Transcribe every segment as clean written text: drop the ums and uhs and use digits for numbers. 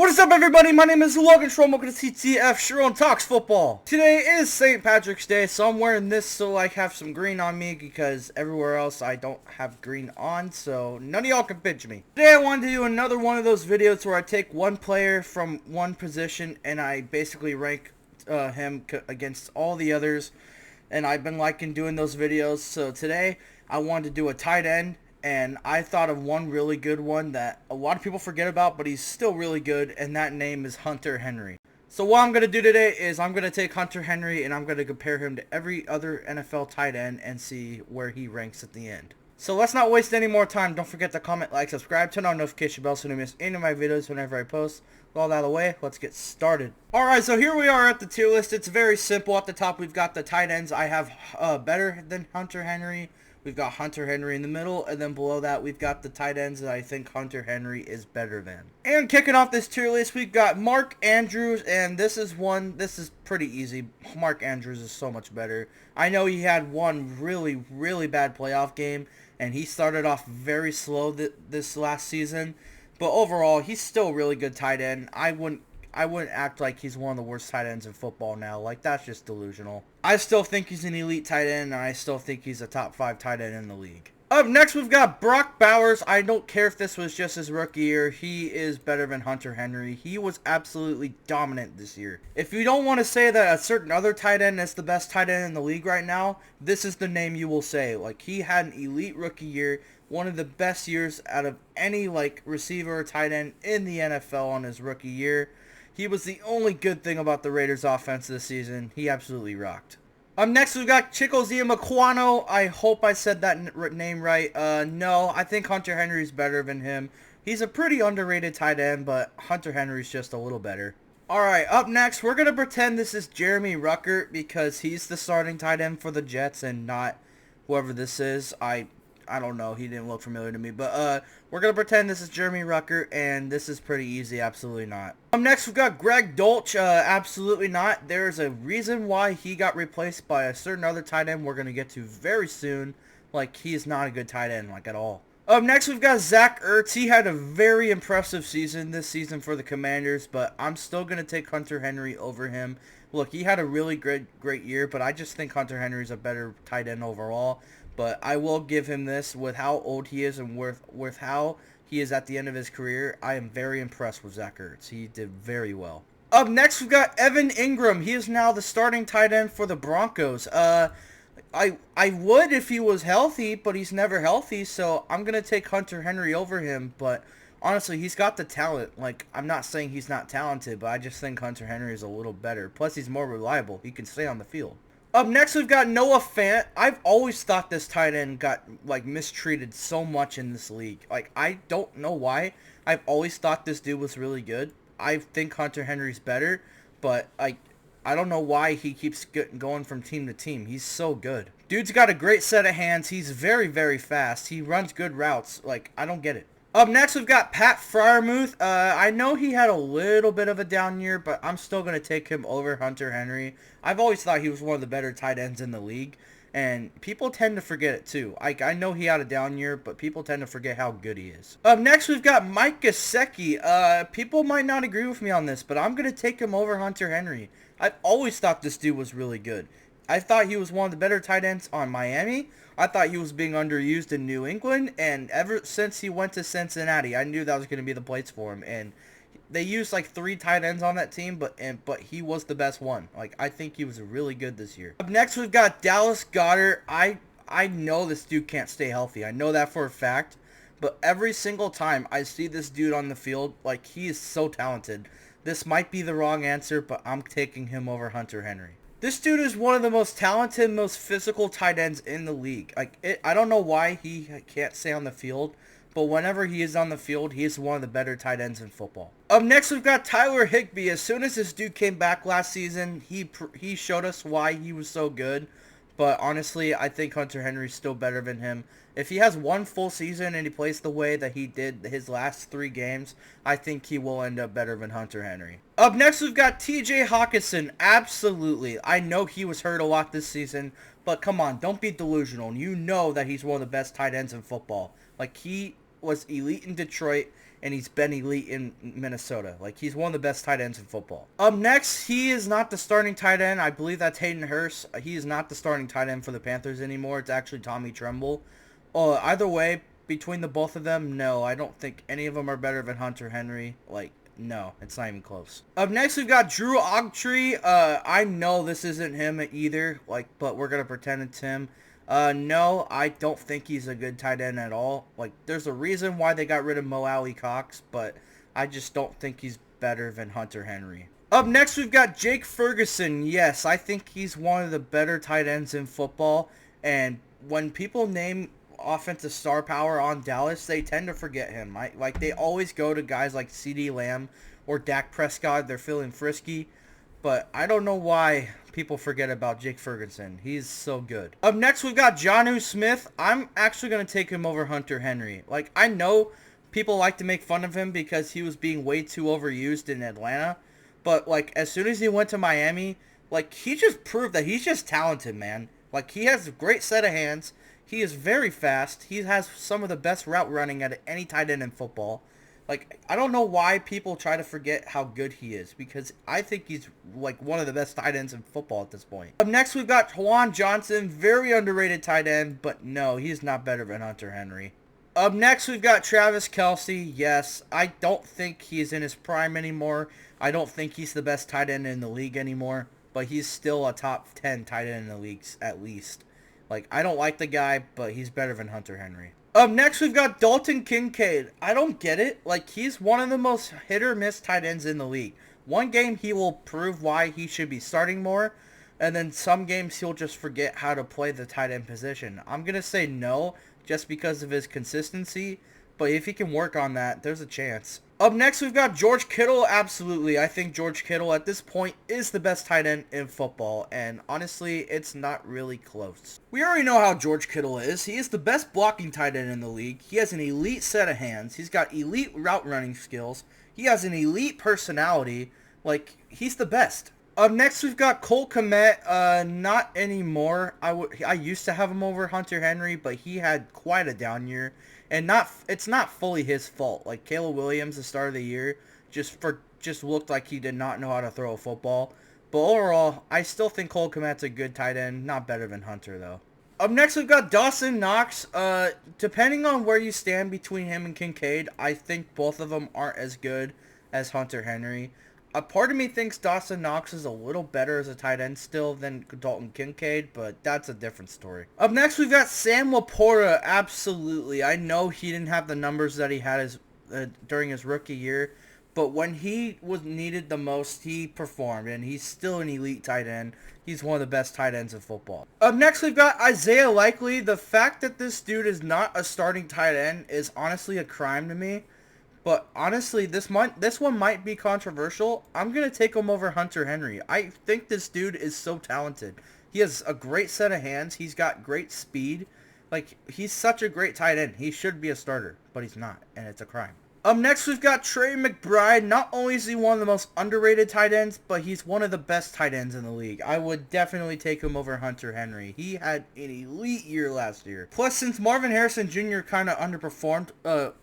What is up, everybody? My name is Logan Schromm. Welcome to TTF Sharon Talks Football. Today is St. Patrick's Day, so I'm wearing this so I have some green on me because everywhere else I don't have green on, so none of y'all can pinch me. Today I wanted to do another one of those videos where I take one player from one position and I basically rank him against all the others, and I've been liking doing those videos. So today I wanted to do a tight end. And I thought of one really good one that a lot of people forget about, but he's still really good, and that name is Hunter Henry. So what I'm going to do today is I'm going to take Hunter Henry and I'm going to compare him to every other NFL tight end and see where he ranks at the end. So let's not waste any more time. Don't forget to comment, like, subscribe, turn on notification bell so you don't miss any of my videos whenever I post. With all that out of the way, let's get started. Alright, so here we are at the tier list. It's very simple. At the top, we've got the tight ends I have better than Hunter Henry. We've got Hunter Henry in the middle, and then below that, we've got the tight ends that I think Hunter Henry is better than. And kicking off this tier list, we've got Mark Andrews, and this is pretty easy. Mark Andrews is so much better. I know he had one really, really bad playoff game, and he started off very slow this last season, but overall, he's still a really good tight end. I wouldn't act like he's one of the worst tight ends in football now. Like, that's just delusional. I still think he's an elite tight end, and I still think he's a top 5 tight end in the league. Up next, we've got Brock Bowers. I don't care if this was just his rookie year. He is better than Hunter Henry. He was absolutely dominant this year. If you don't want to say that a certain other tight end is the best tight end in the league right now, this is the name you will say. Like, he had an elite rookie year, one of the best years out of any, receiver or tight end in the NFL on his rookie year. He was the only good thing about the Raiders' offense this season. He absolutely rocked. Next, we've got Chikozia Mequano. I hope I said that name right. No, I think Hunter Henry's better than him. He's a pretty underrated tight end, but Hunter Henry's just a little better. Alright, up next, we're going to pretend this is Jeremy Ruckert because he's the starting tight end for the Jets and not whoever this is. I don't know. He didn't look familiar to me. But we're going to pretend this is Jeremy Ruckert, and this is pretty easy. Absolutely not. Next, we've got Greg Dolch. Absolutely not. There's a reason why he got replaced by a certain other tight end we're going to get to very soon. Like, he is not a good tight end, at all. Next, we've got Zach Ertz. He had a very impressive season this season for the Commanders, but I'm still going to take Hunter Henry over him. Look, he had a really great year, but I just think Hunter Henry's a better tight end overall. But I will give him this with how old he is and with how he is at the end of his career. I am very impressed with Zach Ertz. He did very well. Up next, we've got Evan Ingram. He is now the starting tight end for the Broncos. I would if he was healthy, but he's never healthy, so I'm going to take Hunter Henry over him. But honestly, he's got the talent. I'm not saying he's not talented, but I just think Hunter Henry is a little better. Plus, he's more reliable. He can stay on the field. Up next, we've got Noah Fant. I've always thought this tight end got, mistreated so much in this league. I don't know why. I've always thought this dude was really good. I think Hunter Henry's better, but, I don't know why he keeps going from team to team. He's so good. Dude's got a great set of hands. He's very, very fast. He runs good routes. I don't get it. Up next, we've got Pat Freiermuth. I know he had a little bit of a down year, but I'm still going to take him over Hunter Henry. I've always thought he was one of the better tight ends in the league, and people tend to forget it too. I know he had a down year, but people tend to forget how good he is. Up next, we've got Mike Gesicki. People might not agree with me on this, but I'm going to take him over Hunter Henry. I've always thought this dude was really good. I thought he was one of the better tight ends on Miami. I thought he was being underused in New England, and ever since he went to Cincinnati, I knew that was going to be the place for him. And they used 3 tight ends on that team, but he was the best one. I think he was really good this year. Up next, we've got Dallas Goedert. I know this dude can't stay healthy. I know that for a fact. But every single time I see this dude on the field, he is so talented. This might be the wrong answer, but I'm taking him over Hunter Henry. This dude is one of the most talented, most physical tight ends in the league. I don't know why he can't stay on the field, but whenever he is on the field, he is one of the better tight ends in football. Up next, we've got Tyler Higbee. As soon as this dude came back last season, he showed us why he was so good. But honestly, I think Hunter Henry's still better than him. If he has one full season and he plays the way that he did his last 3 games, I think he will end up better than Hunter Henry. Up next, we've got TJ Hawkinson. Absolutely. I know he was hurt a lot this season, but come on, don't be delusional. You know that he's one of the best tight ends in football. He was elite in Detroit, and he's been elite in Minnesota. Like, he's one of the best tight ends in football. Up next, he is not the starting tight end. I believe that's Hayden Hurst. He is not the starting tight end for the Panthers anymore. It's actually Tommy Tremble. Either way, between the both of them, no, I don't think any of them are better than Hunter Henry. Like, no, it's not even close. Up next, we've got Drew Ogtree. I know this isn't him either, like, but we're going to pretend it's him. No, I don't think he's a good tight end at all. Like, there's a reason why they got rid of Mo Alley Cox, but I just don't think he's better than Hunter Henry. Up next, we've got Jake Ferguson. Yes, I think he's one of the better tight ends in football, and when people name offensive star power on Dallas, they tend to forget him. Like, they always go to guys like CeeDee Lamb or Dak Prescott. They're feeling frisky, but I don't know why people forget about Jake Ferguson. He's so good. Up next, we've got Jonnu Smith. I'm actually going to take him over Hunter Henry. Like, I know people like to make fun of him because he was being way too overused in Atlanta, but, like, as soon as he went to Miami, like, he just proved that he's just talented, man. Like, he has a great set of hands. He is very fast. He has some of the best route running at any tight end in football. Like, I don't know why people try to forget how good he is, because I think he's, like, one of the best tight ends in football at this point. Up next, we've got Juwan Johnson, very underrated tight end, but no, he's not better than Hunter Henry. Up next, we've got Travis Kelce. Yes, I don't think he's in his prime anymore. I don't think he's the best tight end in the league anymore, but he's still a top 10 tight end in the league, at least. Like, I don't like the guy, but he's better than Hunter Henry. Up next, we've got Dalton Kincaid. I don't get it. Like, he's one of the most hit-or-miss tight ends in the league. One game, he will prove why he should be starting more, and then some games, he'll just forget how to play the tight end position. I'm going to say no, just because of his consistency, but if he can work on that, there's a chance. Up next, we've got George Kittle. Absolutely. I think George Kittle at this point is the best tight end in football, and honestly, it's not really close. We already know how George Kittle is. He is the best blocking tight end in the league. He has an elite set of hands. He's got elite route running skills. He has an elite personality. Like, he's the best. Up next, we've got Cole Kmet. Not anymore. I used to have him over Hunter Henry, but he had quite a down year. And it's not fully his fault. Like, Caleb Williams, the start of the year, just looked like he did not know how to throw a football. But overall, I still think Cole Kmet's a good tight end. Not better than Hunter, though. Up next, we've got Dawson Knox. Depending on where you stand between him and Kincaid, I think both of them aren't as good as Hunter Henry. A part of me thinks Dawson Knox is a little better as a tight end still than Dalton Kincaid, but that's a different story. Up next, we've got Sam Laporta. Absolutely. I know he didn't have the numbers that he had during his rookie year, but when he was needed the most, he performed, and he's still an elite tight end. He's one of the best tight ends in football. Up next, we've got Isaiah Likely. The fact that this dude is not a starting tight end is honestly a crime to me. But honestly, this one might be controversial. I'm going to take him over Hunter Henry. I think this dude is so talented. He has a great set of hands. He's got great speed. Like, he's such a great tight end. He should be a starter, but he's not, and it's a crime. Up next, we've got Trey McBride. Not only is he one of the most underrated tight ends, but he's one of the best tight ends in the league. I would definitely take him over Hunter Henry. He had an elite year last year. Plus, since Marvin Harrison Jr. kind of underperformed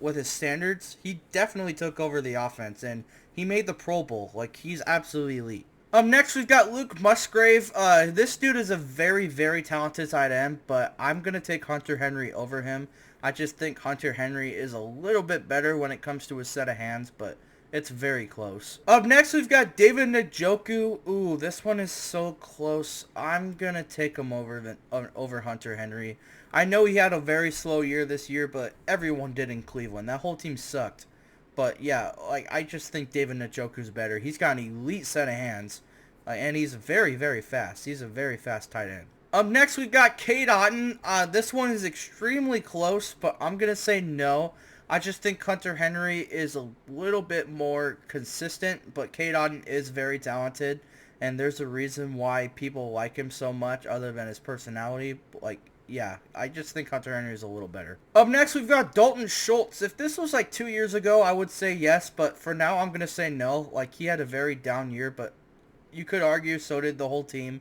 with his standards, he definitely took over the offense, and he made the Pro Bowl. Like, he's absolutely elite. Up next, we've got Luke Musgrave. This dude is a very, very talented tight end, but I'm going to take Hunter Henry over him. I just think Hunter Henry is a little bit better when it comes to his set of hands, but it's very close. Up next, we've got David Njoku. Ooh, this one is so close. I'm going to take him over Hunter Henry. I know he had a very slow year this year, but everyone did in Cleveland. That whole team sucked. But yeah, like, I just think David Njoku's better. He's got an elite set of hands, and he's very, very fast. He's a very fast tight end. Up next, we've got Cade Otton. This one is extremely close, but I'm going to say no. I just think Hunter Henry is a little bit more consistent, but Cade Otton is very talented, and there's a reason why people like him so much other than his personality. Like, yeah, I just think Hunter Henry is a little better. Up next, we've got Dalton Schultz. If this was like 2 years ago, I would say yes, but for now, I'm going to say no. Like, he had a very down year, but you could argue so did the whole team.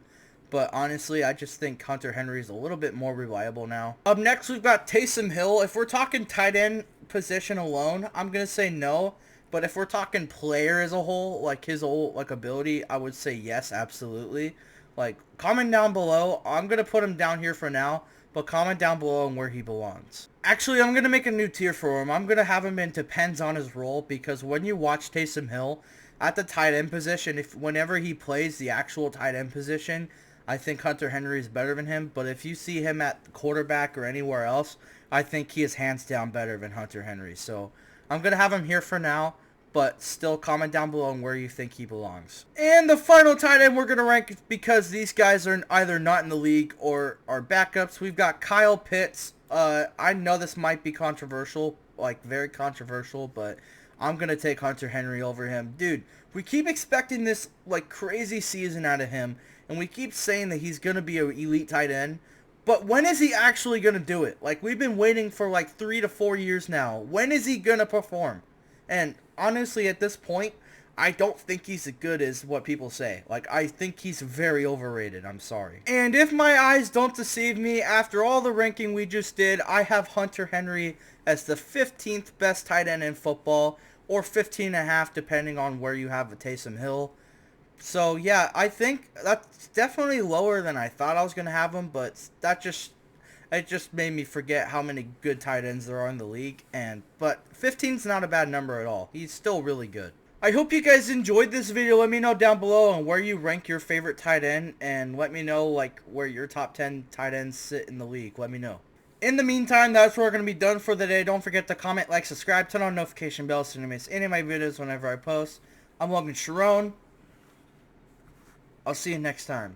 But honestly, I just think Hunter Henry is a little bit more reliable now. Up next, we've got Taysom Hill. If we're talking tight end position alone, I'm going to say no. But if we're talking player as a whole, like his whole like ability, I would say yes, absolutely. Like, comment down below. I'm going to put him down here for now, but comment down below on where he belongs. Actually, I'm going to make a new tier for him. I'm going to have him in depends on his role, because when you watch Taysom Hill at the tight end position, whenever he plays the actual tight end position, I think Hunter Henry is better than him. But if you see him at quarterback or anywhere else, I think he is hands down better than Hunter Henry. So I'm going to have him here for now, but still comment down below on where you think he belongs. And the final tight end we're going to rank, because these guys are either not in the league or are backups. We've got Kyle Pitts. I know this might be controversial, like very controversial, but I'm going to take Hunter Henry over him. Dude, we keep expecting this like crazy season out of him, and we keep saying that he's going to be an elite tight end. But when is he actually going to do it? Like, we've been waiting for like 3 to 4 years now. When is he going to perform? And honestly, at this point, I don't think he's as good as what people say. Like, I think he's very overrated. I'm sorry. And if my eyes don't deceive me, after all the ranking we just did, I have Hunter Henry as the 15th best tight end in football, or 15.5 depending on where you have a Taysom Hill. So yeah, I think that's definitely lower than I thought I was going to have him, but it just made me forget how many good tight ends there are in the league. But 15's not a bad number at all. He's still really good. I hope you guys enjoyed this video. Let me know down below on where you rank your favorite tight end, and let me know like where your top 10 tight ends sit in the league. Let me know. In the meantime, that's where we're going to be done for the day. Don't forget to comment, like, subscribe, turn on notification bells so you don't miss any of my videos whenever I post. I'm Logan Sharon. I'll see you next time.